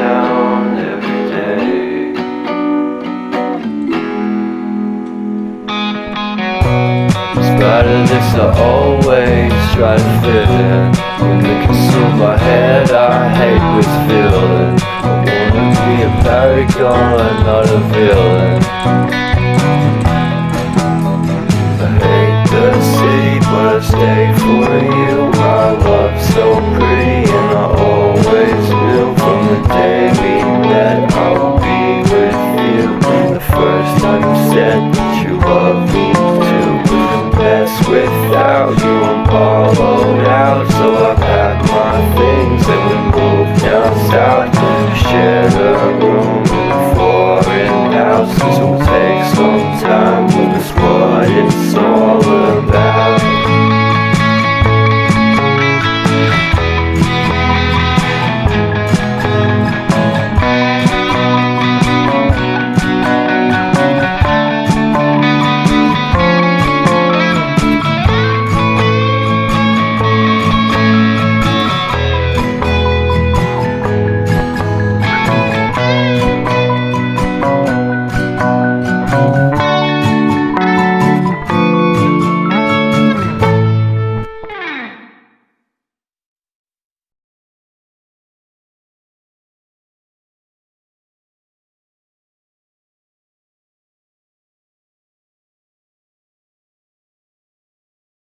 town every day. In spite of this, I always try to fit in. When they consume my head, I hate this feeling. I wanna be a paragon, not a villain. I hate the city, but I stay for you. My love's so pretty, and I always knew from the day we met I would be with you. The first time you said that you love me too, couldn't mess without you. I'm hollowed out, so I packed my things and we moved down south to share the room.